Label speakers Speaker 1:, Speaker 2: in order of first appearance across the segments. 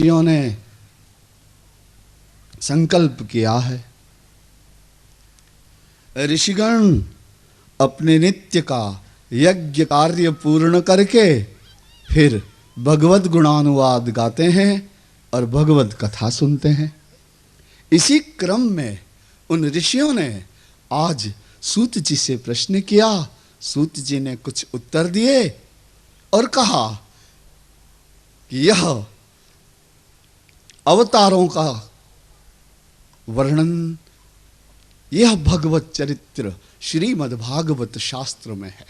Speaker 1: ऋषियों ने संकल्प किया है, ऋषिगण अपने नित्य का यज्ञ कार्य पूर्ण करके फिर भगवत गुणानुवाद गाते हैं और भगवत कथा सुनते हैं। इसी क्रम में उन ऋषियों ने आज सूत जी से प्रश्न किया। सूत जी ने कुछ उत्तर दिए और कहा कि यह अवतारों का वर्णन, यह भगवत चरित्र श्रीमद् भागवत शास्त्र में है।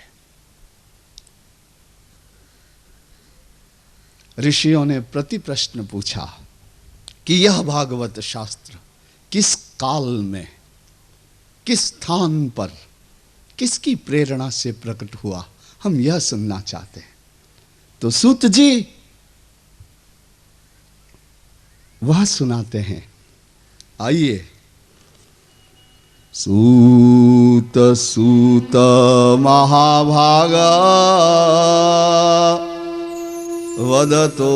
Speaker 1: ऋषियों ने प्रति प्रश्न पूछा कि यह भागवत शास्त्र किस काल में, किस स्थान पर, किसकी प्रेरणा से प्रकट हुआ, हम यह सुनना चाहते हैं। तो सूत जी वह सुनाते हैं। आइए। सूत सूत महाभागा वदतो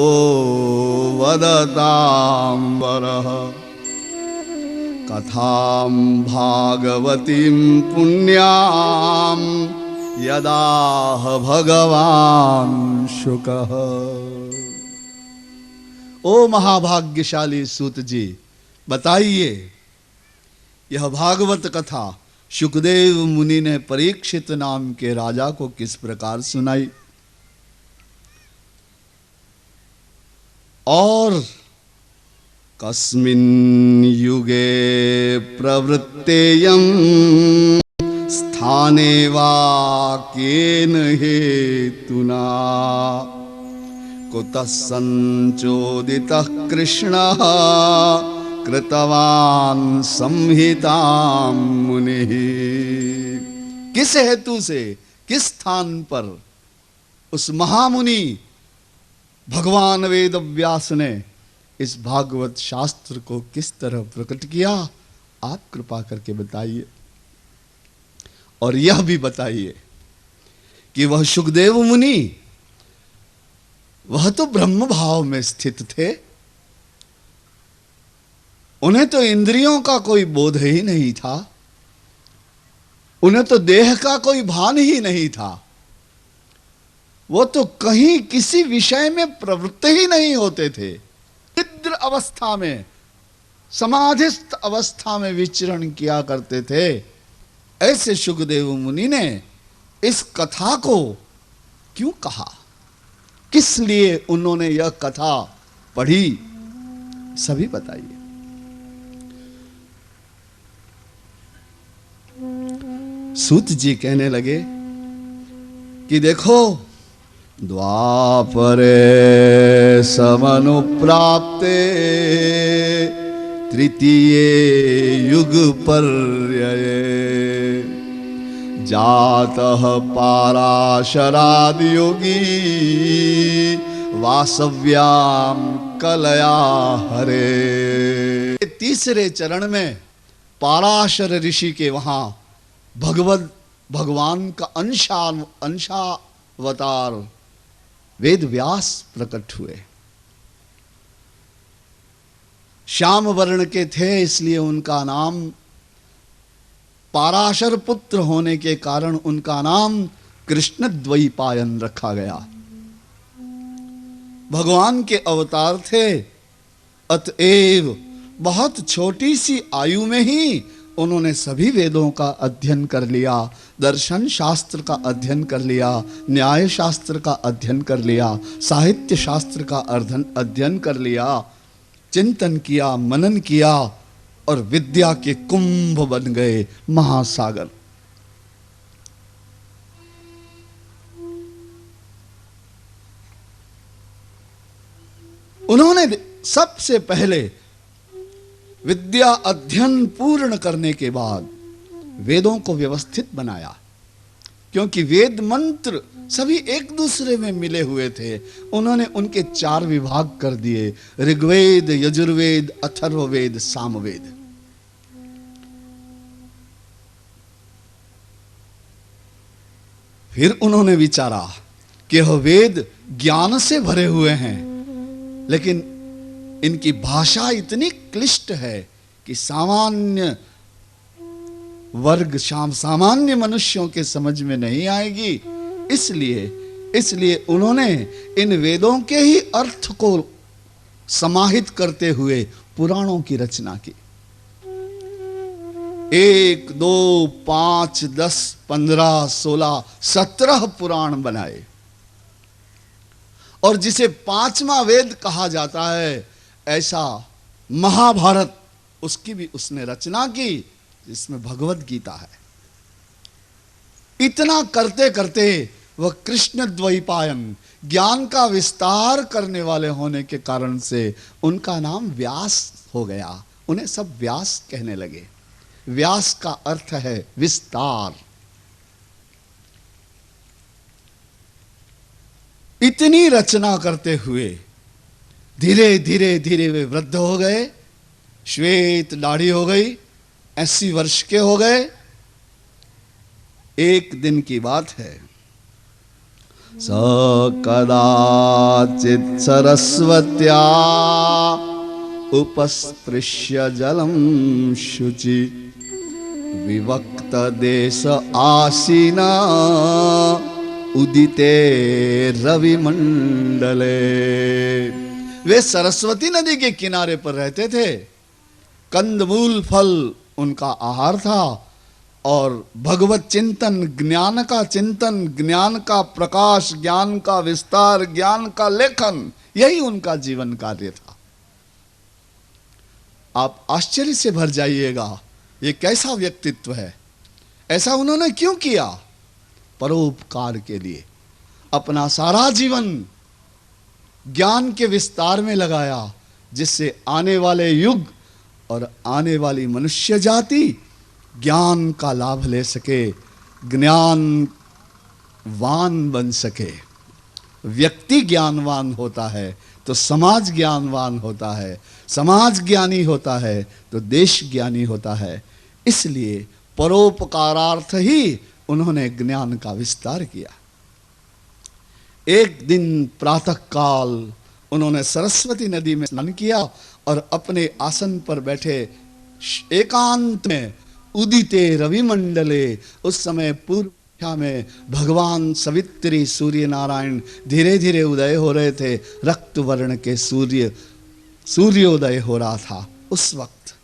Speaker 1: वदतांबरः कथां भागवतीं पुण्यां यदाह भगवान शुकः। ओ महाभाग्यशाली सूत जी, बताइए यह भागवत कथा शुकदेव मुनि ने परीक्षित नाम के राजा को किस प्रकार सुनाई और कस्मिन् युगे प्रवृत्तेयं स्थाने वा केन हेतुना कुतः संचोदितः कृष्णः कृतवान् संहितां मुनिः। किस हेतु से, किस स्थान पर उस महामुनि भगवान वेद व्यास ने इस भागवत शास्त्र को किस तरह प्रकट किया, आप कृपा करके बताइए। और यह भी बताइए कि वह शुकदेव मुनि, वह तो ब्रह्म भाव में स्थित थे, उन्हें तो इंद्रियों का कोई बोध ही नहीं था, उन्हें तो देह का कोई भान ही नहीं था, वो तो कहीं किसी विषय में प्रवृत्त ही नहीं होते थे। निद्र अवस्था में, समाधिस्थ अवस्था में विचरण किया करते थे। ऐसे शुकदेव मुनि ने इस कथा को क्यों कहा, किस लिए उन्होंने यह कथा पढ़ी, सभी बताइए। सूत जी कहने लगे कि देखो, द्वापरे समनुप्राप्ते तृतीये युग पर्यये जातः पाराशरादि योगी वासव्याम कलया हरे। तीसरे चरण में पाराशर ऋषि के वहां भगवान का अंशावतार वेद व्यास प्रकट हुए। श्याम वर्ण के थे, इसलिए उनका नाम, पाराशर पुत्र होने के कारण उनका नाम कृष्ण द्वैपायन रखा गया। भगवान के अवतार थे, अतएव बहुत छोटी सी आयु में ही उन्होंने सभी वेदों का अध्ययन कर लिया, दर्शन शास्त्र का अध्ययन कर लिया, न्याय शास्त्र का अध्ययन कर लिया, साहित्य शास्त्र का अध्ययन कर लिया, चिंतन किया, मनन किया और विद्या के कुंभ बन गए, महासागर। उन्होंने सबसे पहले विद्या अध्ययन पूर्ण करने के बाद वेदों को व्यवस्थित बनाया, क्योंकि वेद मंत्र सभी एक दूसरे में मिले हुए थे। उन्होंने उनके 4 विभाग कर दिए, ऋग्वेद, यजुर्वेद, अथर्ववेद, सामवेद। फिर उन्होंने विचारा कि यह वेद ज्ञान से भरे हुए हैं, लेकिन इनकी भाषा इतनी क्लिष्ट है कि सामान्य वर्ग सामान्य मनुष्यों के समझ में नहीं आएगी। इसलिए उन्होंने इन वेदों के ही अर्थ को समाहित करते हुए पुराणों की रचना की। 1, 2, 5, 10, 15, 16, 17 पुराण बनाए। और जिसे 5वां वेद कहा जाता है, ऐसा महाभारत, उसकी भी उसने रचना की, जिसमें भगवत गीता है। इतना करते करते वह कृष्ण द्वैपायन, ज्ञान का विस्तार करने वाले होने के कारण से उनका नाम व्यास हो गया। उन्हें सब व्यास कहने लगे। व्यास का अर्थ है विस्तार। इतनी रचना करते हुए धीरे धीरे धीरे वे वृद्ध हो गए, श्वेत दाढ़ी हो गई, 80 वर्ष के हो गए। एक दिन की बात है, स कदाचित् सरस्वत्या उपस्पृश्य जलम शुचि विवक्त देश आसीना उदिते रवि मंडले। वे सरस्वती नदी के किनारे पर रहते थे। कंदमूल फल उनका आहार था और भगवत चिंतन, ज्ञान का चिंतन, ज्ञान का प्रकाश, ज्ञान का विस्तार, ज्ञान का लेखन, यही उनका जीवन कार्य था। आप आश्चर्य से भर जाइएगा, ये कैसा व्यक्तित्व है। ऐसा उन्होंने क्यों किया? परोपकार के लिए अपना सारा जीवन ज्ञान के विस्तार में लगाया, जिससे आने वाले युग और आने वाली मनुष्य जाति ज्ञान का लाभ ले सके, ज्ञानवान बन सके। व्यक्ति ज्ञानवान होता है तो समाज ज्ञानवान होता है, समाज ज्ञानी होता है तो देश ज्ञानी होता है। इसलिए परोपकारार्थ ही उन्होंने ज्ञान का विस्तार किया। एक दिन प्रातः काल उन्होंने सरस्वती नदी में स्नान किया और अपने आसन पर बैठे एकांत में उदिते रवि मंडले, उस समय पूर्व में भगवान सवित्री सूर्य नारायण धीरे धीरे उदय हो रहे थे। रक्त वर्ण के सूर्योदय हो रहा था। उस वक्त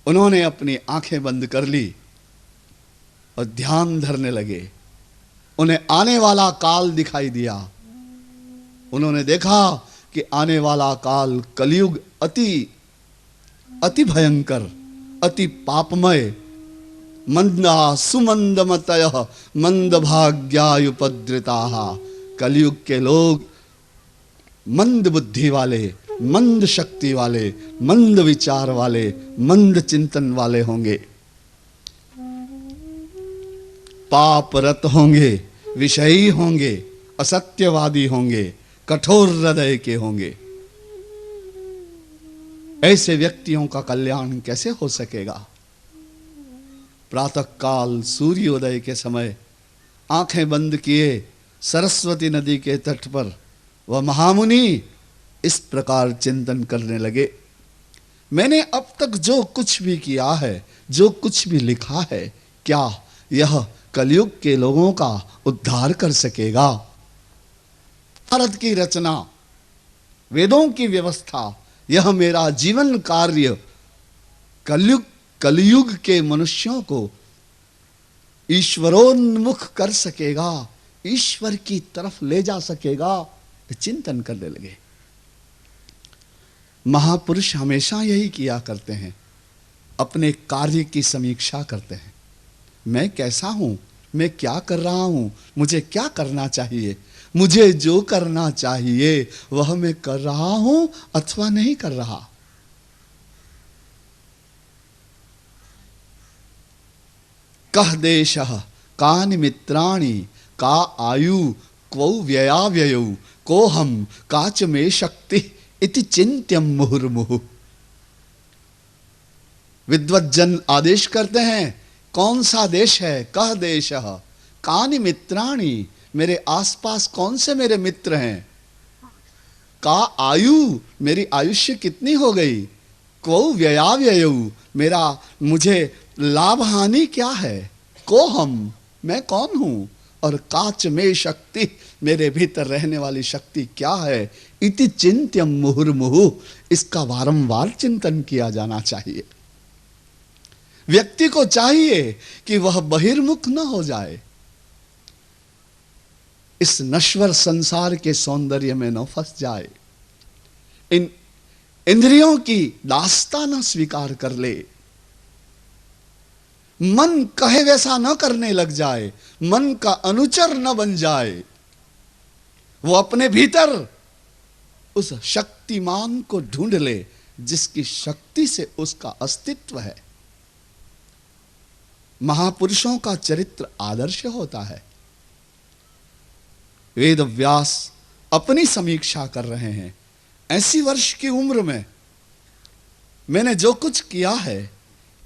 Speaker 1: उन्होंने अपनी आंखें बंद कर ली और ध्यान धरने लगे। उन्हें आने वाला काल दिखाई दिया। उन्होंने देखा कि आने वाला काल कलयुग अति भयंकर, अति पापमय, मंदा सुमंदमतय मंदभाग्यायुपद्रिताः। कलयुग के लोग मंद बुद्धि वाले, मंद शक्ति वाले, मंद विचार वाले, मंद चिंतन वाले होंगे, पापरत होंगे, विषयी होंगे, असत्यवादी होंगे, कठोर हृदय के होंगे। ऐसे व्यक्तियों का कल्याण कैसे हो सकेगा? प्रातः काल सूर्योदय के समय आंखें बंद किए सरस्वती नदी के तट पर वह महामुनि इस प्रकार चिंतन करने लगे। मैंने अब तक जो कुछ भी किया है, जो कुछ भी लिखा है, क्या यह कलयुग के लोगों का उद्धार कर सकेगा? भारत की रचना, वेदों की व्यवस्था, यह मेरा जीवन कार्य कलयुग के मनुष्यों को ईश्वरोन्मुख कर सकेगा, ईश्वर की तरफ ले जा सकेगा? चिंतन करने लगे। महापुरुष हमेशा यही किया करते हैं, अपने कार्य की समीक्षा करते हैं। मैं कैसा हूं, मैं क्या कर रहा हूं, मुझे क्या करना चाहिए, मुझे जो करना चाहिए वह मैं कर रहा हूं अथवा नहीं कर रहा। कह देशः कानि मित्राणि का आयु क्वौ व्ययाव्ययौ कोहम काच में शक्ति इति चिंत्यम मुहुर्मुहुः। विद्वज्जन आदेश करते हैं, कौन सा देश है? कह देशः कानि मित्राणि, मेरे आसपास कौन से मेरे मित्र हैं? का आयु, मेरी आयुष्य कितनी हो गई, को व्ययाव्ययु, मेरा मुझे लाभ हानि क्या है, को हम, मैं कौन हूं, और काच में शक्ति, मेरे भीतर रहने वाली शक्ति क्या है, इति चिंत्यम मुहुर्मुहु, इसका वारंवार चिंतन किया जाना चाहिए। व्यक्ति को चाहिए कि वह बहिर्मुख न हो जाए, इस नश्वर संसार के सौंदर्य में न फंस जाए, इन इंद्रियों की दास्ता न स्वीकार कर ले, मन कहे वैसा न करने लग जाए, मन का अनुचर न बन जाए, वो अपने भीतर उस शक्तिमान को ढूंढ ले जिसकी शक्ति से उसका अस्तित्व है। महापुरुषों का चरित्र आदर्श होता है। वेद व्यास अपनी समीक्षा कर रहे हैं, ऐसी वर्ष की उम्र में मैंने जो कुछ किया है,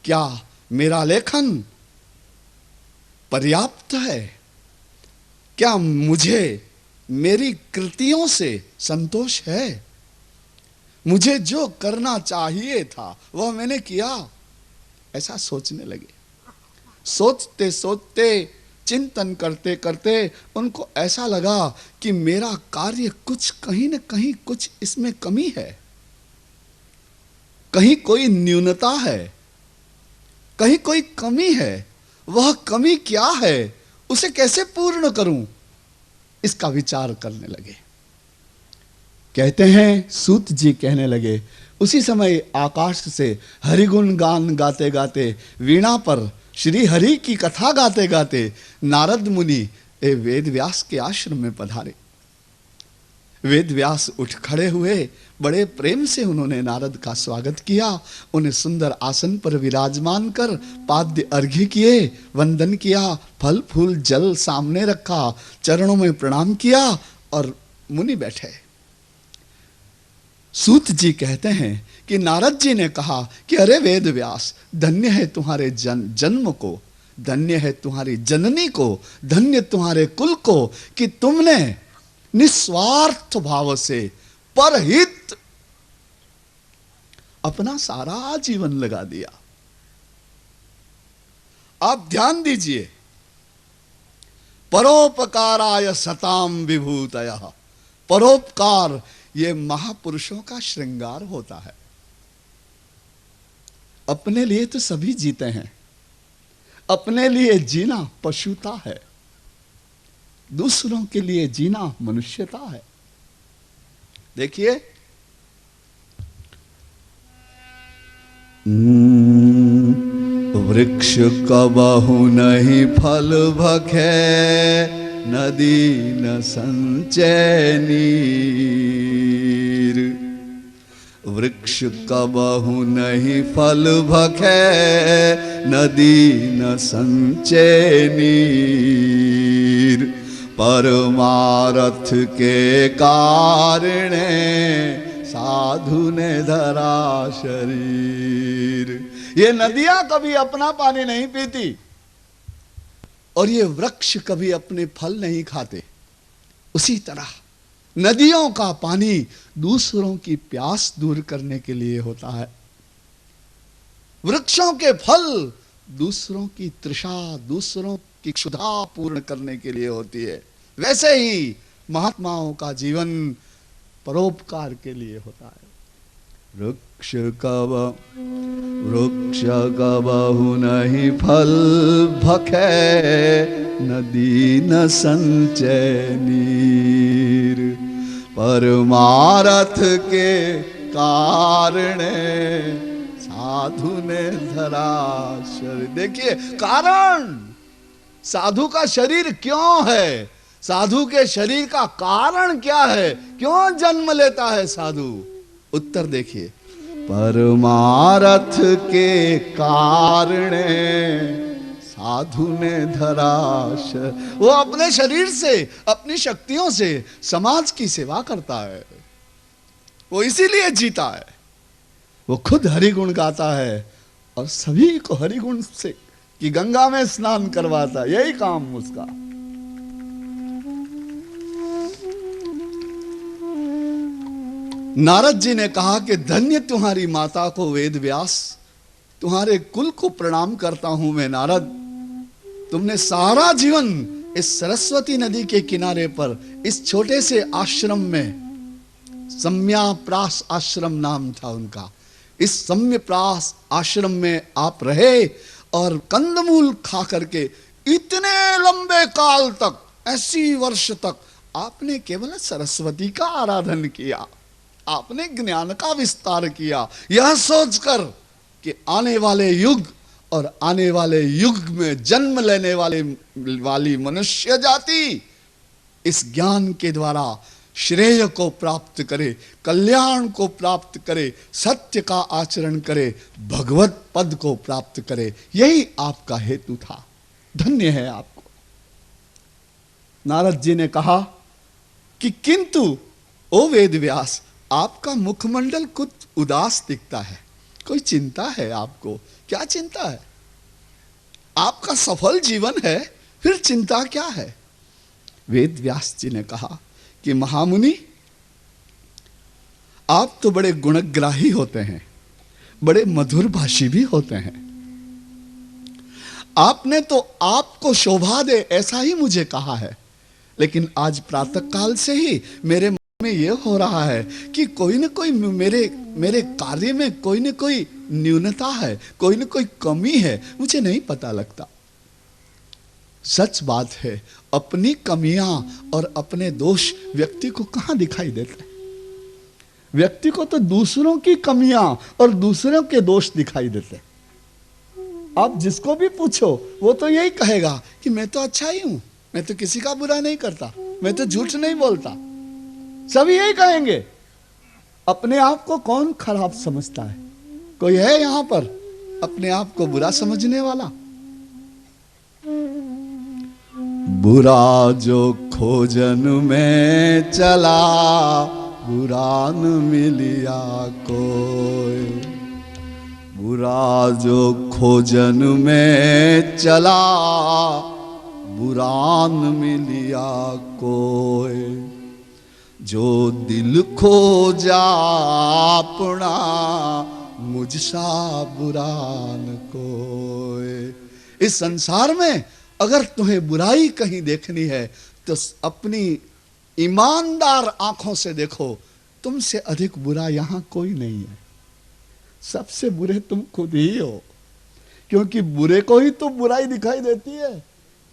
Speaker 1: क्या मेरा लेखन पर्याप्त है, क्या मुझे मेरी कृतियों से संतोष है, मुझे जो करना चाहिए था वह मैंने किया, ऐसा सोचने लगे। सोचते सोचते, चिंतन करते करते उनको ऐसा लगा कि मेरा कार्य कुछ कहीं न कहीं कुछ इसमें कमी है, कहीं कोई न्यूनता है, कहीं कोई कमी है। वह कमी क्या है, उसे कैसे पूर्ण करूं, इसका विचार करने लगे। कहते हैं, सूत जी कहने लगे, उसी समय आकाश से हरिगुण गान गाते गाते, वीणा पर श्री हरि की कथा गाते गाते नारद मुनि वेद व्यास के आश्रम में पधारे। वेद व्यास उठ खड़े हुए, बड़े प्रेम से उन्होंने नारद का स्वागत किया, उन्हें सुंदर आसन पर विराजमान कर पाद्य अर्घ्य किए, वंदन किया, फल फूल जल सामने रखा, चरणों में प्रणाम किया और मुनि बैठे। सूत जी कहते हैं कि नारद जी ने कहा कि अरे वेद व्यास, धन्य है तुम्हारे जन्म को, धन्य है तुम्हारी जननी को, धन्य तुम्हारे कुल को कि तुमने निस्वार्थ भाव से परहित अपना सारा जीवन लगा दिया। आप ध्यान दीजिए, परोपकाराय सताम विभूतयः, परोपकार ये महापुरुषों का श्रृंगार होता है। अपने लिए तो सभी जीते हैं, अपने लिए जीना पशुता है, दूसरों के लिए जीना मनुष्यता है। देखिए, वृक्ष कबहु नहीं फल भखे, नदी न संचय नीर। वृक्ष कबहु नहीं फल भखे, नदी न संचय नीर। परमारथ के कारणे, साधु ने धरा शरीर। ये नदियां कभी अपना पानी नहीं पीती और ये वृक्ष कभी अपने फल नहीं खाते। उसी तरह नदियों का पानी दूसरों की प्यास दूर करने के लिए होता है, वृक्षों के फल दूसरों की तृषा, दूसरों की क्षुधा पूर्ण करने के लिए होती है। वैसे ही महात्माओं का जीवन परोपकार के लिए होता है। वृक्ष कबहु नहीं फल भखे, नदी न संचय नीर। परमारथ के कारणे, साधु ने धरा शरीर। देखिए कारण, साधु का शरीर क्यों है, साधु के शरीर का कारण क्या है, क्यों जन्म लेता है साधु? उत्तर देखिए, परमारथ के कारणे, साधु ने धरा शरीर। वो अपने शरीर से, अपनी शक्तियों से समाज की सेवा करता है, वो इसीलिए जीता है। वो खुद हरिगुण गाता है और सभी को हरिगुण से कि गंगा में स्नान करवाता है, यही काम उसका। नारद जी ने कहा कि धन्य तुम्हारी माता को वेद व्यास, तुम्हारे कुल को प्रणाम करता हूं मैं नारद। तुमने सारा जीवन इस सरस्वती नदी के किनारे पर इस छोटे से आश्रम में, सम्याप्रास आश्रम नाम था उनका, इस सम्यप्रास आश्रम में आप रहे और कंदमूल खा करके इतने लंबे काल तक, 80 वर्ष तक आपने केवल सरस्वती का आराधन किया, आपने ज्ञान का विस्तार किया, यह सोचकर कि आने वाले युग और आने वाले युग में जन्म लेने वाली मनुष्य जाति इस ज्ञान के द्वारा श्रेय को प्राप्त करे, कल्याण को प्राप्त करे, सत्य का आचरण करे, भगवत पद को प्राप्त करे, यही आपका हेतु था। धन्य है आपको। नारद जी ने कहा कि किंतु ओ वेद व्यास, आपका मुखमंडल कुछ उदास दिखता है, कोई चिंता है आपको? क्या चिंता है? आपका सफल जीवन है, फिर चिंता क्या है? वेद व्यास जी ने कहा कि महामुनि, आप तो बड़े गुणग्राही होते हैं, बड़े मधुर भाषी भी होते हैं। आपने तो आपको शोभा दे ऐसा ही मुझे कहा है, लेकिन आज प्रातः काल से ही मेरे मन में यह हो रहा है कि कोई न कोई मेरे कार्य में कोई न कोई न्यूनता है, कोई न कोई कमी है, मुझे नहीं पता लगता। सच बात है, अपनी कमियां और अपने दोष व्यक्ति को कहां दिखाई देते? व्यक्ति को तो दूसरों की कमियां और दूसरों के दोष दिखाई देते। आप जिसको भी पूछो वो तो यही कहेगा कि मैं तो अच्छा ही हूं, मैं तो किसी का बुरा नहीं करता, मैं तो झूठ नहीं बोलता। सभी यही कहेंगे। अपने आप को कौन खराब समझता है? कोई है यहां पर अपने आप को बुरा समझने वाला? बुरा जो खोजन में चला, बुरा न मिलिया कोई। बुरा जो खोजन में चला, बुरा न मिलिया कोई। जो दिल खोजा अपना, मुझसा बुरा न कोई। इस संसार में अगर तुम्हें बुराई कहीं देखनी है तो अपनी ईमानदार आंखों से देखो, तुमसे अधिक बुरा यहां कोई नहीं है। सबसे बुरे तुम खुद ही हो, क्योंकि बुरे को ही तो बुराई दिखाई देती है,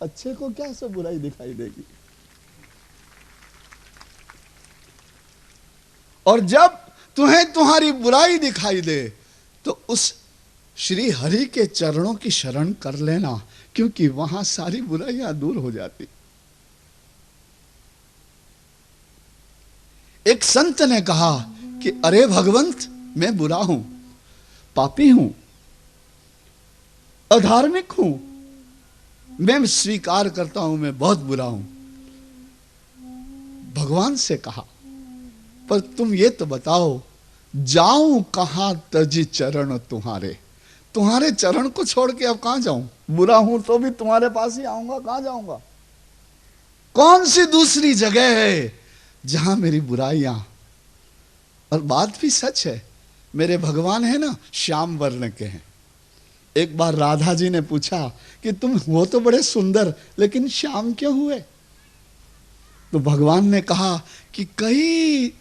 Speaker 1: अच्छे को क्या से बुराई दिखाई देगी। और जब तुम्हें तुम्हारी बुराई दिखाई दे तो उस श्री हरि के चरणों की शरण कर लेना, क्योंकि वहां सारी बुराइयां दूर हो जाती। एक संत ने कहा कि अरे भगवंत, मैं बुरा हूं, पापी हूं, अधार्मिक हूं, मैं स्वीकार करता हूं मैं बहुत बुरा हूं। भगवान से कहा, पर तुम ये तो बताओ, जाऊं कहां तज चरण तुम्हारे? तुम्हारे चरण को छोड़ के अब कहां जाऊं? बुरा हूं तो भी तुम्हारे पास ही आऊंगा, कहां जाऊंगा? कौन सी दूसरी जगह है जहां मेरी बुराइयां? और बात भी सच है, मेरे भगवान है ना, श्याम वर्ण के हैं। एक बार राधा जी ने पूछा कि तुम हो तो बड़े सुंदर, लेकिन श्याम क्यों हुए? तो भगवान ने कहा कि कई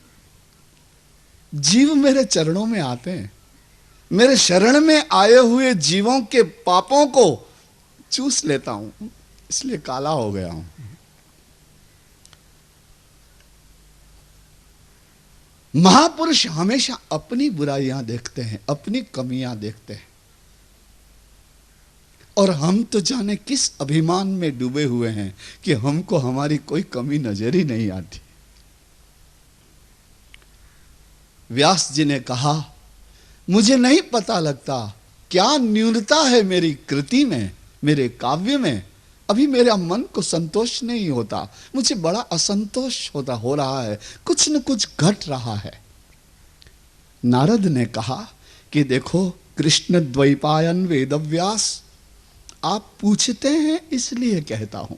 Speaker 1: जीव मेरे चरणों में आते हैं, मेरे शरण में आए हुए जीवों के पापों को चूस लेता हूं, इसलिए काला हो गया हूं। महापुरुष हमेशा अपनी बुराइयां देखते हैं, अपनी कमियां देखते हैं, और हम तो जाने किस अभिमान में डूबे हुए हैं कि हमको हमारी कोई कमी नजर ही नहीं आती। व्यास जी ने कहा, मुझे नहीं पता लगता क्या न्यूनता है मेरी कृति में, मेरे काव्य में। अभी मेरा मन को संतोष नहीं होता, मुझे बड़ा असंतोष हो रहा है, कुछ न कुछ घट रहा है। नारद ने कहा कि देखो कृष्ण द्वैपायन वेदव्यास, आप पूछते हैं इसलिए कहता हूं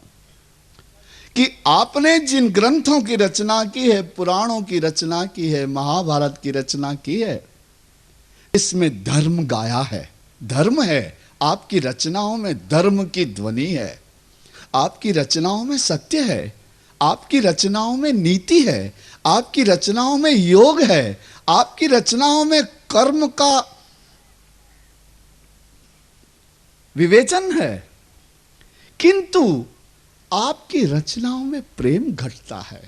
Speaker 1: कि आपने जिन ग्रंथों की रचना की है, पुराणों की रचना की है, महाभारत की रचना की है, इसमें धर्म गाया है, धर्म है। आपकी रचनाओं में धर्म की ध्वनि है, आपकी रचनाओं में सत्य है, आपकी रचनाओं में नीति है, आपकी रचनाओं में योग है, आपकी रचनाओं में कर्म का विवेचन है। किंतु आपकी रचनाओं में प्रेम घटता है।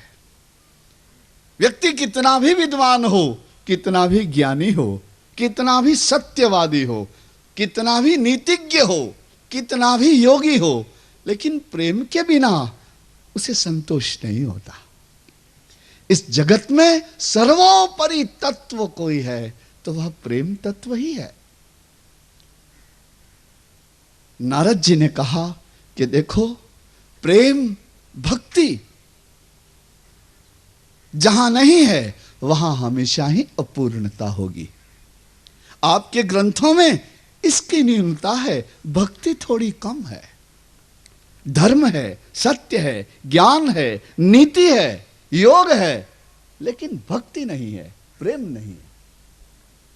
Speaker 1: व्यक्ति कितना भी विद्वान हो, कितना भी ज्ञानी हो, कितना भी सत्यवादी हो, कितना भी नीतिज्ञ हो, कितना भी योगी हो, लेकिन प्रेम के बिना उसे संतोष नहीं होता। इस जगत में सर्वोपरि तत्व कोई है तो वह प्रेम तत्व ही है। नारद जी ने कहा कि देखो, प्रेम भक्ति जहां नहीं है वहां हमेशा ही अपूर्णता होगी। आपके ग्रंथों में इसकी न्यूनता है, भक्ति थोड़ी कम है। धर्म है, सत्य है, ज्ञान है, नीति है, योग है, लेकिन भक्ति नहीं है, प्रेम नहीं है।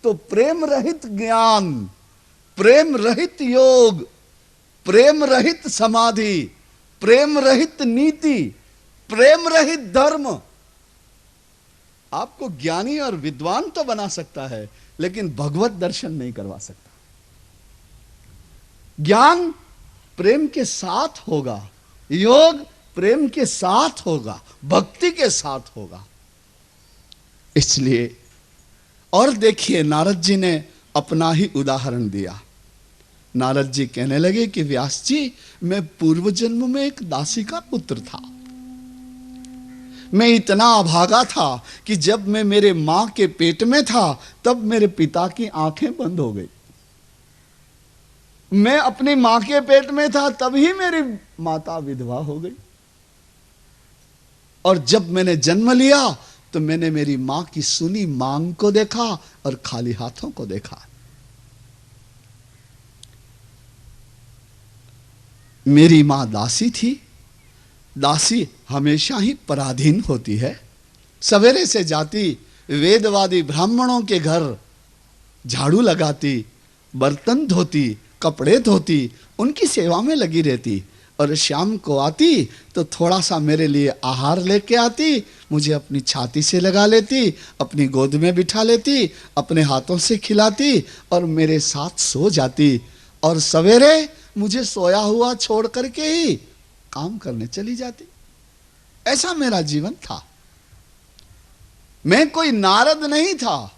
Speaker 1: तो प्रेम रहित ज्ञान, प्रेम रहित योग, प्रेम रहित समाधि, प्रेम रहित नीति, प्रेम रहित धर्म आपको ज्ञानी और विद्वान तो बना सकता है, लेकिन भगवत दर्शन नहीं करवा सकता। ज्ञान प्रेम के साथ होगा, योग प्रेम के साथ होगा, भक्ति के साथ होगा। इसलिए और देखिए, नारद जी ने अपना ही उदाहरण दिया। नारद जी कहने लगे कि व्यास जी, मैं पूर्व जन्म में एक दासी का पुत्र था। मैं इतना अभागा था कि जब मैं मेरे मां के पेट में था तब मेरे पिता की आंखें बंद हो गई। मैं अपनी मां के पेट में था तभी मेरी माता विधवा हो गई, और जब मैंने जन्म लिया तो मैंने मेरी मां की सुनी मांग को देखा और खाली हाथों को देखा। मेरी मां दासी थी। दासी हमेशा ही पराधीन होती है। सवेरे से जाती वेदवादी ब्राह्मणों के घर, झाड़ू लगाती, बर्तन धोती, कपड़े धोती, उनकी सेवा में लगी रहती, और शाम को आती तो थोड़ा सा मेरे लिए आहार लेके आती, मुझे अपनी छाती से लगा लेती, अपनी गोद में बिठा लेती, अपने हाथों से खिलाती और मेरे साथ सो जाती, और सवेरे मुझे सोया हुआ छोड़ करके ही काम करने चली जाती। ऐसा मेरा जीवन था। मैं कोई नारद नहीं था।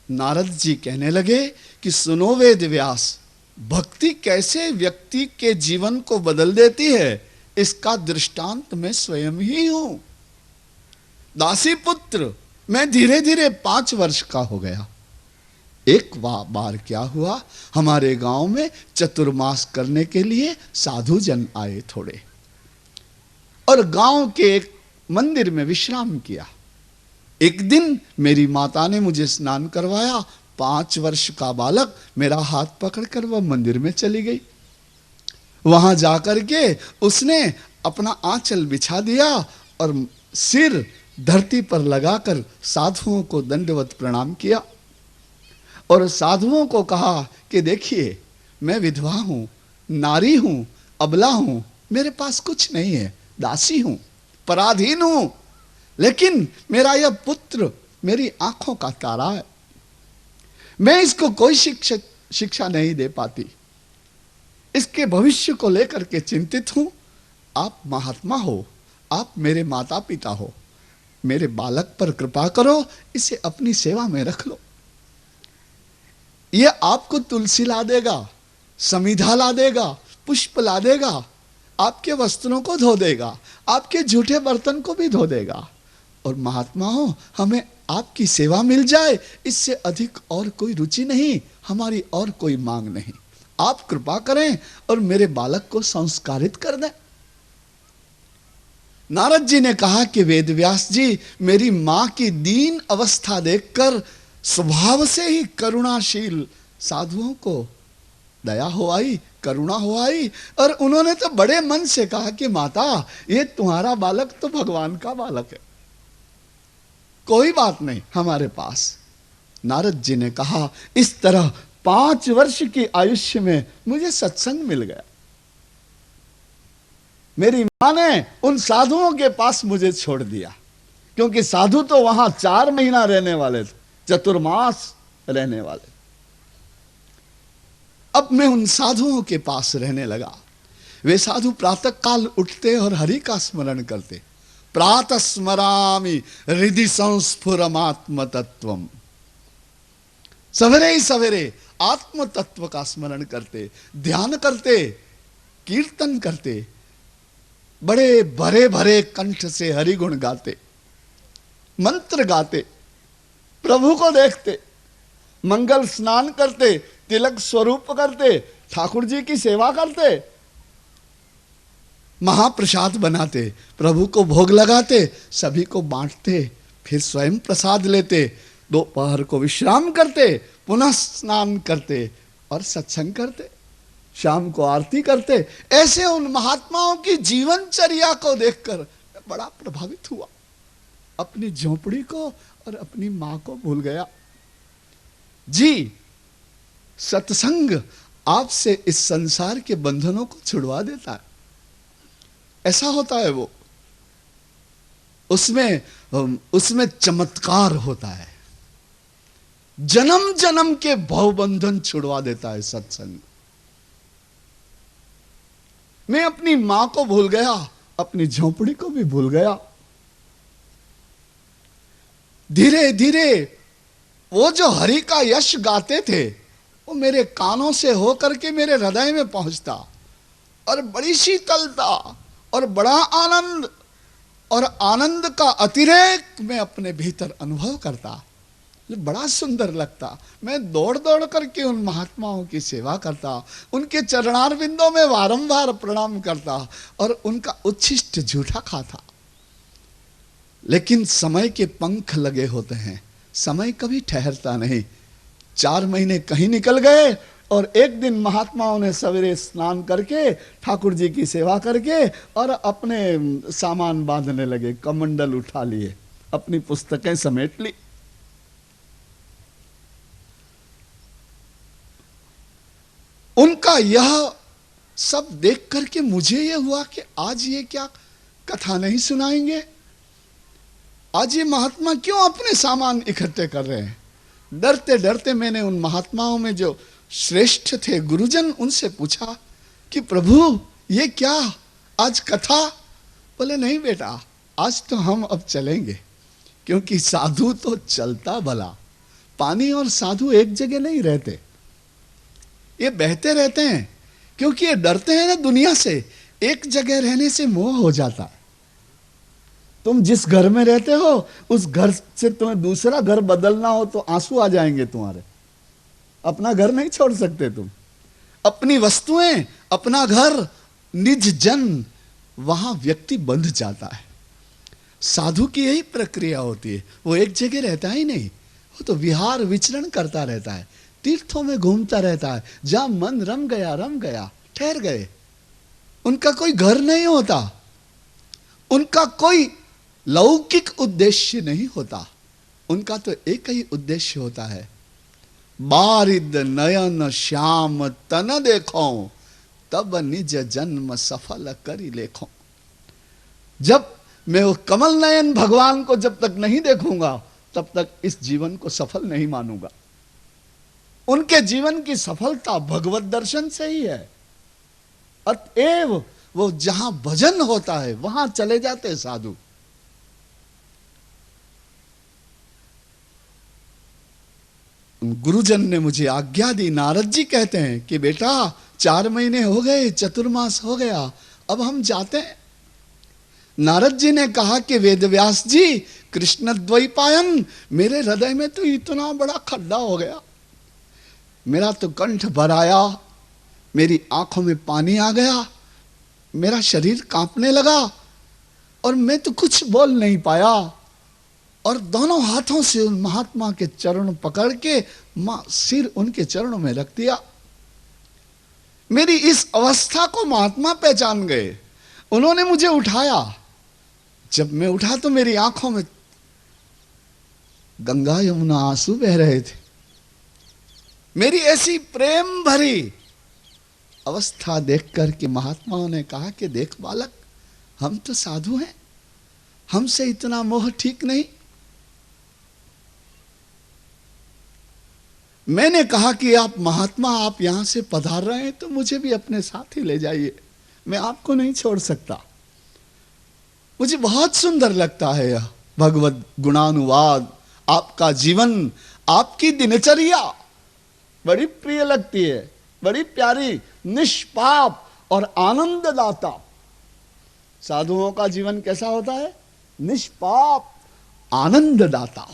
Speaker 1: नारद जी कहने लगे कि सुनो वेद व्यास, भक्ति कैसे व्यक्ति के जीवन को बदल देती है, इसका दृष्टांत मैं स्वयं ही हूं। दासी पुत्र मैं धीरे धीरे 5 वर्ष का हो गया। एक बार क्या हुआ, हमारे गांव में चतुर्मास करने के लिए साधु जन आए थोड़े, और गांव के एक मंदिर में विश्राम किया। एक दिन मेरी माता ने मुझे स्नान करवाया। 5 वर्ष का बालक मेरा हाथ पकड़कर वह मंदिर में चली गई। वहां जाकर के उसने अपना आंचल बिछा दिया और सिर धरती पर लगाकर साधुओं को दंडवत प्रणाम किया, और साधुओं को कहा कि देखिए, मैं विधवा हूं, नारी हूं, अबला हूं, मेरे पास कुछ नहीं है, दासी हूं, पराधीन हूं, लेकिन मेरा यह पुत्र मेरी आंखों का तारा है। मैं इसको कोई शिक्षा नहीं दे पाती, इसके भविष्य को लेकर के चिंतित हूं। आप महात्मा हो, आप मेरे माता पिता हो, मेरे बालक पर कृपा करो, इसे अपनी सेवा में रख लो। यह आपको तुलसी ला देगा, समिधा ला देगा, पुष्प ला देगा, आपके वस्त्रों को धो देगा, आपके झूठे बर्तन को भी धो देगा, और महात्मा हो, हमें आपकी सेवा मिल जाए, इससे अधिक और कोई रुचि नहीं, हमारी और कोई मांग नहीं। आप कृपा करें और मेरे बालक को संस्कारित कर दें। नारद जी ने कहा कि वेदव्यास जी, मेरी मां की दीन अवस्था देखकर स्वभाव से ही करुणाशील साधुओं को दया हो आई, करुणा हो आई, और उन्होंने तो बड़े मन से कहा कि माता, ये तुम्हारा बालक तो भगवान का बालक है, कोई बात नहीं हमारे पास। नारद जी ने कहा, इस तरह 5 वर्ष की आयुष्य में मुझे सत्संग मिल गया। मेरी मां ने उन साधुओं के पास मुझे छोड़ दिया, क्योंकि साधु तो वहां 4 महीना रहने वाले थे, चतुर्मास रहने वाले। अब मैं उन साधुओं के पास रहने लगा। वे साधु प्रातः काल उठते और हरि का स्मरण करते। प्रातः स्मरामि हृदि संस्फुरमात्म तत्वम। सवेरे ही सवेरे आत्म तत्व का स्मरण करते, ध्यान करते, कीर्तन करते, बड़े भरे भरे कंठ से हरि गुण गाते, मंत्र गाते, प्रभु को देखते, मंगल स्नान करते, तिलक स्वरूप करते, ठाकुर जी की सेवा करते, महाप्रसाद बनाते, प्रभु को भोग लगाते, सभी को बांटते, फिर स्वयं प्रसाद लेते, दोपहर को विश्राम करते, पुनः स्नान करते और सत्संग करते, शाम को आरती करते। ऐसे उन महात्माओं की जीवनचर्या को देखकर मैं बड़ा प्रभावित हुआ। अपनी झोपड़ी को और अपनी मां को भूल गया। जी, सत्संग आपसे इस संसार के बंधनों को छुड़वा देता है। ऐसा होता है वो, उसमें चमत्कार होता है। जन्म जन्म के भवबंधन छुड़वा देता है सत्संग। मैं अपनी मां को भूल गया, अपनी झोपड़ी को भी भूल गया। धीरे धीरे वो जो हरि का यश गाते थे, वो मेरे कानों से होकर के मेरे हृदय में पहुंचता, और बड़ी शीतलता और बड़ा आनंद, और आनंद का अतिरेक मैं अपने भीतर अनुभव करता। बड़ा सुंदर लगता। मैं दौड़ दौड़ करके उन महात्माओं की सेवा करता, उनके चरणारविंदों में बारंबार प्रणाम करता और उनका उच्छिष्ट जूठा खाता। लेकिन समय के पंख लगे होते हैं, समय कभी ठहरता नहीं। 4 महीने कहीं निकल गए, और एक दिन महात्माओं ने सवेरे स्नान करके ठाकुर जी की सेवा करके और अपने सामान बांधने लगे, कमंडल उठा लिए, अपनी पुस्तकें समेट ली। उनका यह सब देख करके मुझे यह हुआ कि आज ये क्या कथा नहीं सुनाएंगे? आज ये महात्मा क्यों अपने सामान इकट्ठे कर रहे हैं? डरते डरते मैंने उन महात्माओं में जो श्रेष्ठ थे गुरुजन, उनसे पूछा कि प्रभु ये क्या आज कथा? बोले नहीं बेटा, आज तो हम अब चलेंगे, क्योंकि साधु तो चलता भला, पानी और साधु एक जगह नहीं रहते, ये बहते रहते हैं। क्योंकि ये डरते हैं ना दुनिया से, एक जगह रहने से मोह हो जाता है। तुम जिस घर में रहते हो उस घर से तुम्हें दूसरा घर बदलना हो तो आंसू आ जाएंगे तुम्हारे। अपना घर नहीं छोड़ सकते तुम, अपनी वस्तुएं, अपना घर, निज जन, वहां व्यक्ति बंध जाता है। साधु की यही प्रक्रिया होती है, वो एक जगह रहता ही नहीं, वो तो विहार विचरण करता रहता है, तीर्थों में घूमता रहता है, जहां मन रम गया ठहर गए। उनका कोई घर नहीं होता, उनका कोई लौकिक उद्देश्य नहीं होता, उनका तो एक ही उद्देश्य होता है, बारिद नयन श्याम तन देखो, तब निज जन्म सफल करी लेखो। जब मैं वो कमल नयन भगवान को जब तक नहीं देखूंगा, तब तक इस जीवन को सफल नहीं मानूंगा। उनके जीवन की सफलता भगवत दर्शन से ही है। अतएव वो जहां भजन होता है वहां चले जाते साधु। गुरुजन ने मुझे आज्ञा दी, नारद जी कहते हैं कि बेटा 4 महीने हो गए, चतुर्मास हो गया, अब हम जाते हैं। नारद जी ने कहा कि वेदव्यास जी, कृष्ण द्वैपायन, मेरे हृदय में तो इतना बड़ा खड्डा हो गया, मेरा तो कंठ भर आया, मेरी आंखों में पानी आ गया, मेरा शरीर कांपने लगा और मैं तो कुछ बोल नहीं पाया। और दोनों हाथों से उन महात्मा के चरण पकड़ के सिर उनके चरणों में रख दिया। मेरी इस अवस्था को महात्मा पहचान गए। उन्होंने मुझे उठाया। जब मैं उठा तो मेरी आंखों में गंगा यमुना आंसू बह रहे थे। मेरी ऐसी प्रेम भरी अवस्था देखकर के महात्माओं ने कहा कि देख बालक, हम तो साधु हैं, हमसे इतना मोह ठीक नहीं। मैंने कहा कि आप महात्मा, आप यहां से पधार रहे हैं तो मुझे भी अपने साथ ही ले जाइए, मैं आपको नहीं छोड़ सकता। मुझे बहुत सुंदर लगता है यह भगवत गुणानुवाद, आपका जीवन, आपकी दिनचर्या बड़ी प्रिय लगती है, बड़ी प्यारी, निष्पाप और आनंददाता। साधुओं का जीवन कैसा होता है? निष्पाप, आनंददाता।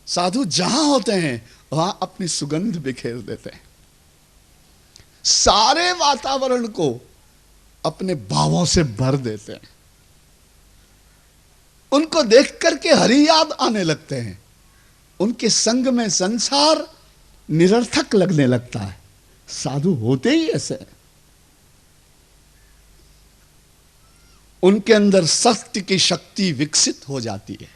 Speaker 1: साधु जहां होते हैं वहां अपनी सुगंध बिखेर देते हैं, सारे वातावरण को अपने भावों से भर देते हैं। उनको देख करके हरि याद आने लगते हैं। उनके संग में संसार निरर्थक लगने लगता है। साधु होते ही ऐसे हैं। उनके अंदर सत्य की शक्ति विकसित हो जाती है।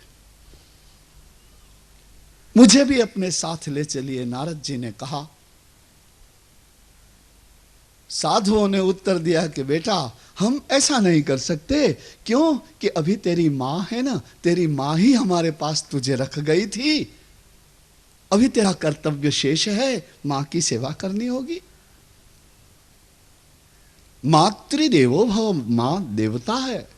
Speaker 1: मुझे भी अपने साथ ले चलिए, नारद जी ने कहा। साधुओं ने उत्तर दिया कि बेटा, हम ऐसा नहीं कर सकते। क्यों? कि अभी तेरी मां है ना, तेरी मां ही हमारे पास तुझे रख गई थी। अभी तेरा कर्तव्य शेष है, मां की सेवा करनी होगी। मातृदेवो भव, मां देवता है।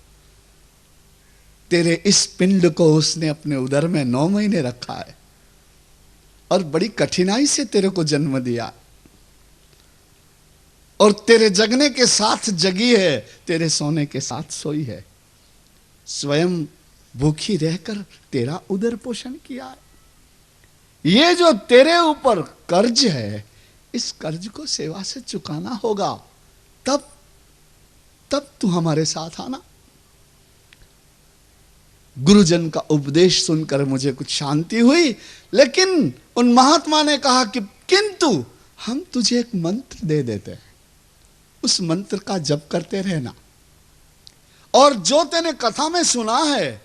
Speaker 1: तेरे इस पिंड को उसने अपने उदर में 9 महीने रखा है और बड़ी कठिनाई से तेरे को जन्म दिया, और तेरे जगने के साथ जगी है, तेरे सोने के साथ सोई है। स्वयं भूखी रहकर तेरा उदर पोषण किया है। ये जो तेरे ऊपर कर्ज है, इस कर्ज को सेवा से चुकाना होगा। तब तू हमारे साथ आना। गुरुजन का उपदेश सुनकर मुझे कुछ शांति हुई, लेकिन उन महात्मा ने कहा कि किंतु हम तुझे एक मंत्र दे देते हैं, उस मंत्र का जप करते रहना। और जो तेने कथा में सुना है,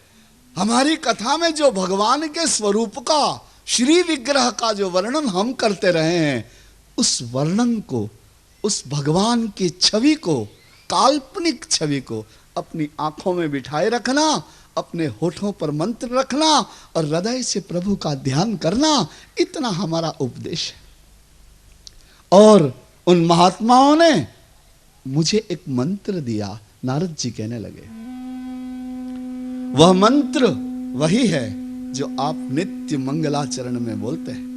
Speaker 1: हमारी कथा में जो भगवान के स्वरूप का, श्री विग्रह का जो वर्णन हम करते रहे हैं, उस वर्णन को, उस भगवान की छवि को, काल्पनिक छवि को अपनी आंखों में बिठाए रखना, अपने होठों पर मंत्र रखना और हृदय से प्रभु का ध्यान करना। इतना हमारा उपदेश है। और उन महात्माओं ने मुझे एक मंत्र दिया। नारद जी कहने लगे, वह मंत्र वही है जो आप नित्य मंगलाचरण में बोलते हैं।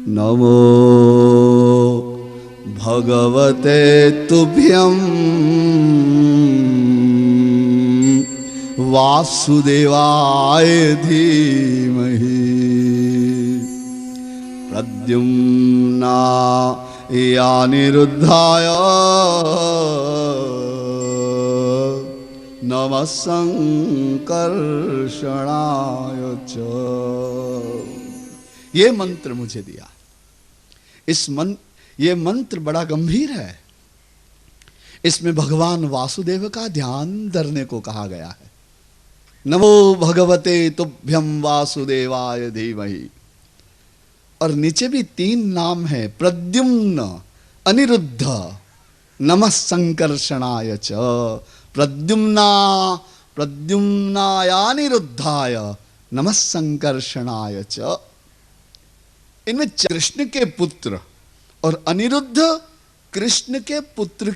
Speaker 1: नमो भगवते तुभ्यं वासुदेवाय धीमहि प्रद्युम्नाय अनिरुद्धाय नमः संकर्षणाय च। ये मंत्र मुझे दिया। ये मंत्र बड़ा गंभीर है। इसमें भगवान वासुदेव का ध्यान धरने को कहा गया है। नमो भगवते तुभ्यं वासुदेवाय धीमहि। और नीचे भी 3 नाम है, प्रद्युम्न, अनिरुद्ध, नमः संकर्षणाय च। प्रद्युम्नायानिरुद्धाय नमः संकर्षणाय च। इनमें कृष्ण के पुत्र और अनिरुद्ध कृष्ण के पुत्र,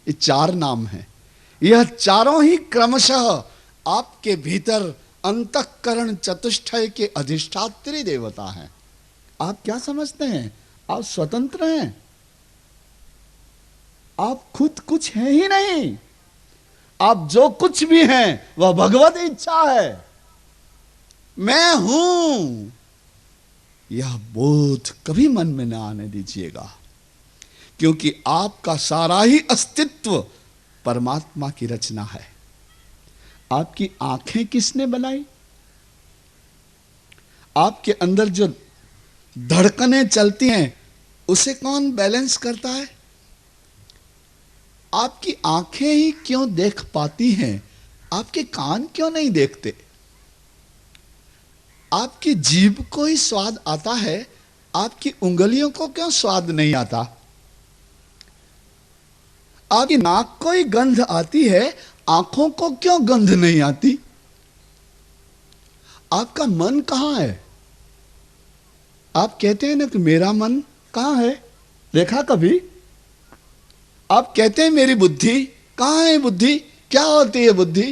Speaker 1: ये 4 नाम हैं। यह चारों ही क्रमशः आपके भीतर अंतःकरण चतुष्टय के अधिष्ठात्री देवता हैं। आप क्या समझते हैं? आप स्वतंत्र हैं। आप खुद कुछ हैं ही नहीं। आप जो कुछ भी हैं वह भगवत इच्छा है। मैं हूं, यह बोध कभी मन में न आने दीजिएगा, क्योंकि आपका सारा ही अस्तित्व परमात्मा की रचना है। आपकी आंखें किसने बनाई? आपके अंदर जो धड़कनें चलती हैं उसे कौन बैलेंस करता है? आपकी आंखें ही क्यों देख पाती हैं, आपके कान क्यों नहीं देखते? आपकी जीभ को ही स्वाद आता है, आपकी उंगलियों को क्यों स्वाद नहीं आता? आपकी नाक को ही गंध आती है, आंखों को क्यों गंध नहीं आती? आपका मन कहां है? आप कहते हैं ना कि मेरा मन कहां है, देखा कभी? आप कहते हैं मेरी बुद्धि कहां है? बुद्धि क्या होती है? बुद्धि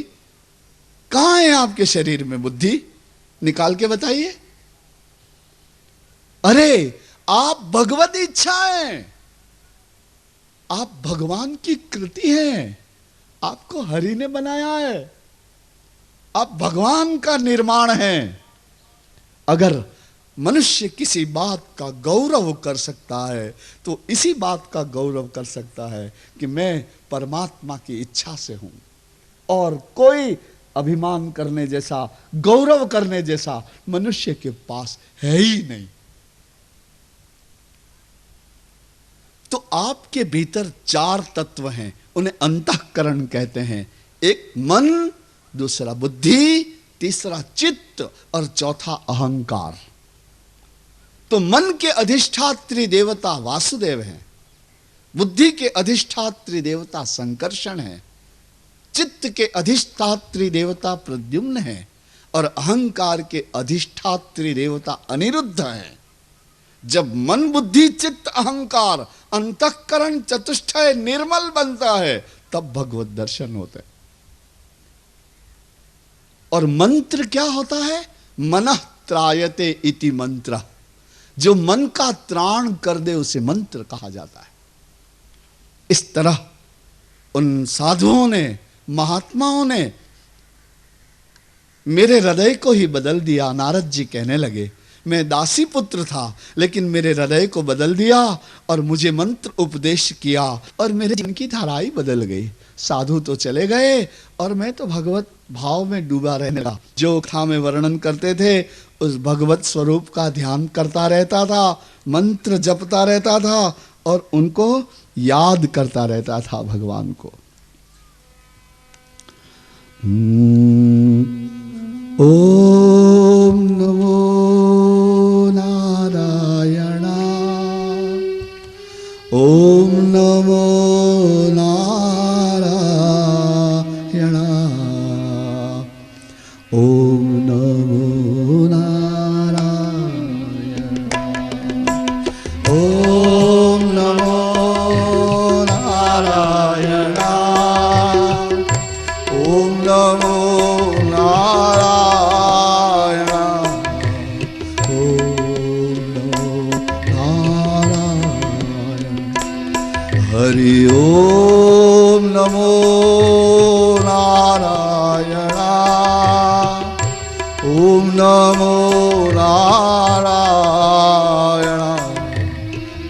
Speaker 1: कहां है आपके शरीर में? बुद्धि निकाल के बताइए। अरे आप भगवत इच्छा हैं, आप भगवान की कृति हैं, आपको हरि ने बनाया है, आप भगवान का निर्माण हैं। अगर मनुष्य किसी बात का गौरव कर सकता है तो इसी बात का गौरव कर सकता है कि मैं परमात्मा की इच्छा से हूं, और कोई अभिमान करने जैसा, गौरव करने जैसा मनुष्य के पास है ही नहीं। तो आपके भीतर चार तत्व हैं, उन्हें अंतःकरण कहते हैं। एक मन, दूसरा बुद्धि, तीसरा चित्त और चौथा अहंकार। तो मन के अधिष्ठात्री देवता वासुदेव हैं, बुद्धि के अधिष्ठात्री देवता संकर्षण है, चित्त के अधिष्ठात्री देवता प्रद्युम्न है, और अहंकार के अधिष्ठात्री देवता अनिरुद्ध है। जब मन, बुद्धि, चित्त, अहंकार, अंतःकरण चतुष्टय निर्मल बनता है तब भगवत दर्शन होते हैं। और मंत्र क्या होता है? मनः त्रायते इति मंत्र। जो मन का त्राण कर दे उसे मंत्र कहा जाता है। इस तरह उन साधुओं ने, महात्माओं ने मेरे हृदय को ही बदल दिया। नारद जी कहने लगे, मैं दासी पुत्र था लेकिन मेरे हृदय को बदल दिया और मुझे मंत्र उपदेश किया और मेरे जीवन की धारा ही बदल गई। साधु तो चले गए और मैं तो भगवत भाव में डूबा रहने लगा। जो कथा में वर्णन करते थे उस भगवत स्वरूप का ध्यान करता रहता था, मंत्र जपता रहता था और उनको याद करता रहता था, भगवान को। ओम नमो नारायणा, ओम नमो नारायणा, ओम नमो नारायणा, ओम नमो नारायणा, ओम नमो नारायणा, ओम नमो नारायण। हरि ओम नमो नारायणा, ओम नमो नारायणा,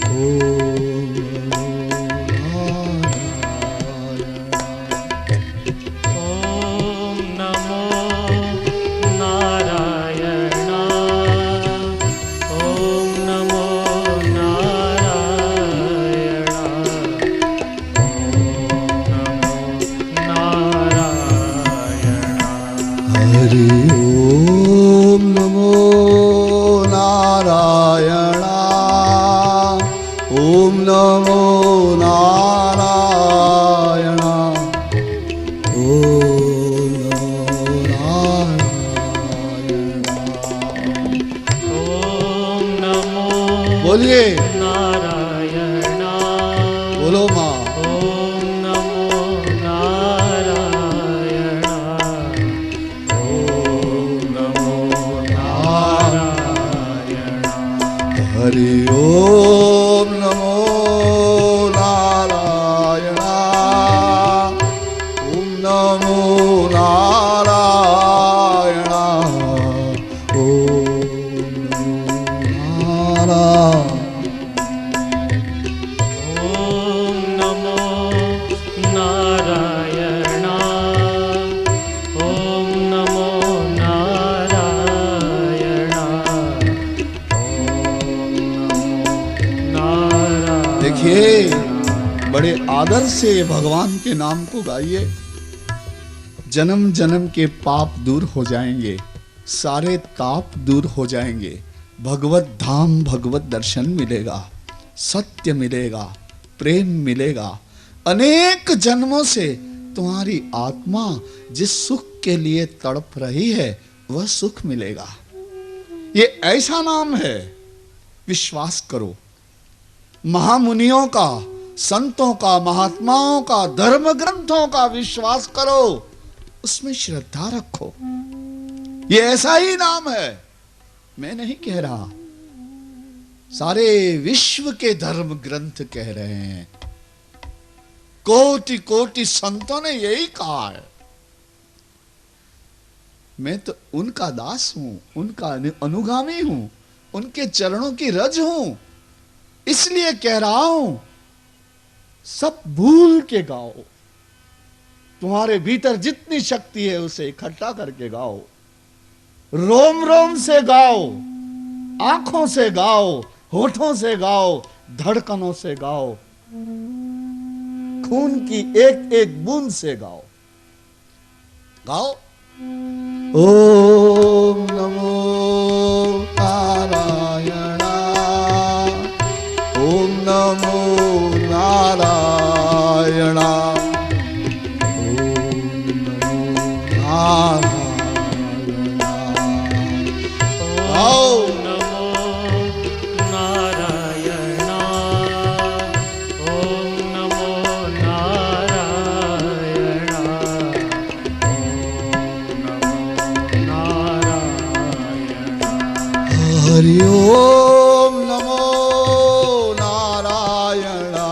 Speaker 1: ओम नमो नारायणा।
Speaker 2: ओम नमो नारायणा, ओम नमो नारायणा,
Speaker 1: हरि ओम नमो नारायणा, ओम नमो नारायणा, ओम नमो नारायणा।
Speaker 2: ओम नमो
Speaker 1: बोलिए,
Speaker 2: नारायणा,
Speaker 1: बोलो माँ।
Speaker 2: ओम नमो नारायणा, ओम नमो नारायणा,
Speaker 1: हरि ओम नमो नारायणा, ओम नमो नारायणा, ओम नमो नारायण।
Speaker 2: ओम नमो नारायणा, ओम नमो नारायणा, ओम नमो
Speaker 1: देखिए, बड़े आदर से भगवान के नाम को गाइए। जन्म जन्म के पाप दूर हो जाएंगे, सारे ताप दूर हो जाएंगे, भगवत धाम भगवत दर्शन मिलेगा, सत्य मिलेगा, प्रेम मिलेगा। अनेक जन्मों से तुम्हारी आत्मा जिस सुख के लिए तड़प रही है वह सुख मिलेगा। ये ऐसा नाम है, विश्वास करो। महामुनियों का, संतों का, महात्माओं का, धर्म ग्रंथों का विश्वास करो, उसमें श्रद्धा रखो। ये ऐसा ही नाम है, मैं नहीं कह रहा, सारे विश्व के धर्म ग्रंथ कह रहे हैं। कोटि कोटि संतों ने यही कहा है। मैं तो उनका दास हूं, उनका अनुगामी हूं, उनके चरणों की रज हूं, इसलिए कह रहा हूं, सब भूल के गाओ। तुम्हारे भीतर जितनी शक्ति है उसे इकट्ठा करके गाओ, रोम रोम से गाओ, आंखों से गाओ, होठों से गाओ, धड़कनों से गाओ, खून की एक एक बूंद से गाओ। गाओ। ओम नमो नारायणा, ओम नमो नारायणा, ओम नमो नारायणा। गाओ। हरि ओम नमो नारायणा,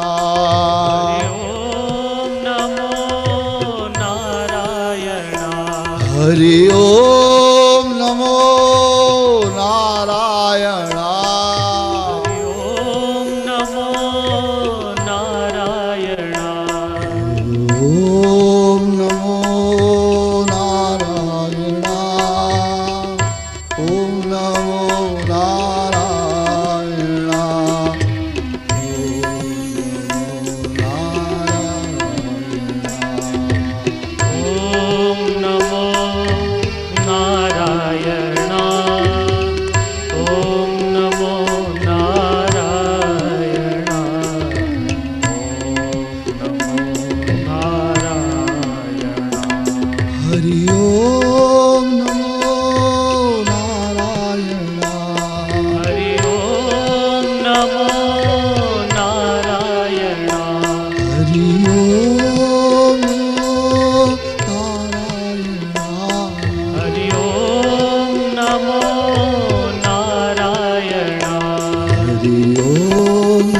Speaker 1: हरि ओम नमो नारायणा,
Speaker 2: ओम नमो नारायणा,
Speaker 1: ओम नमो नारायणा, ओम नमो नारायणा,
Speaker 2: ओम नमो नारायणा, ओम नमो नारायणा, ओम नमो नारायणा।
Speaker 1: हरि ओम नमो नारायणा,
Speaker 2: हरि ओम नमो नारायणा,
Speaker 1: हरि ओम नारायणा,
Speaker 2: हरि ओम नमो नारायणा,
Speaker 1: हरि ओम नमो नारायणा, ओम नमो नारायणा, हरि ओम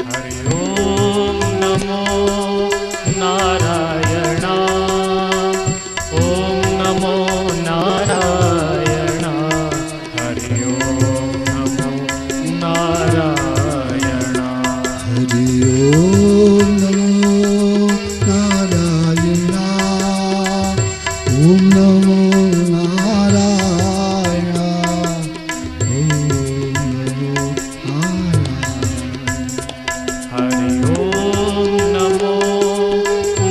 Speaker 2: हरि ओम नमो नारायणा, ओम नमो नारायणा, हरि ओम नमो नारायणा,
Speaker 1: हरि ओम नमो नारायणा, ओम नमो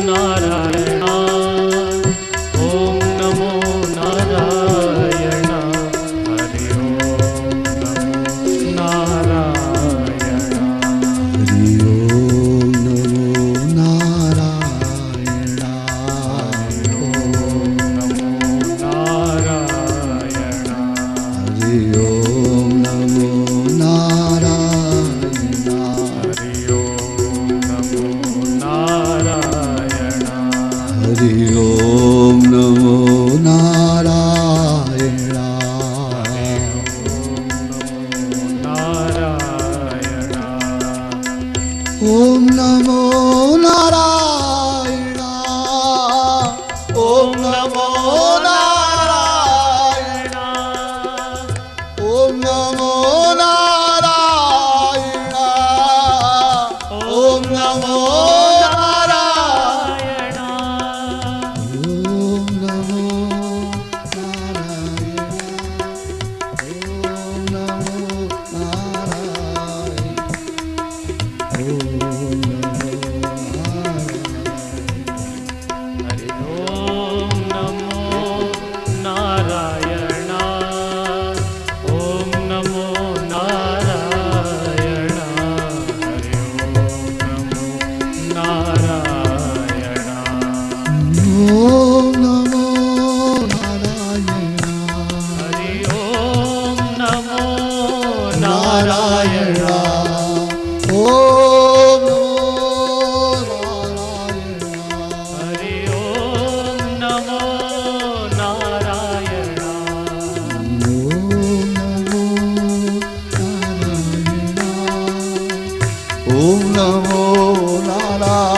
Speaker 1: नारायणा, ओम नमो नारायणा।
Speaker 2: हरि ओम नमो नारायणा,
Speaker 1: हरि ओम नमो नारायणा,
Speaker 2: हरि ओम नमो नारायणा,
Speaker 1: हरि ओम नमो नारायणा,
Speaker 2: नारायणा,
Speaker 1: ओम नमो नारायणा, ओम नमो नारायणा, ओम नमो नारायणा, ओम नमो ओम नमो नारायणाय।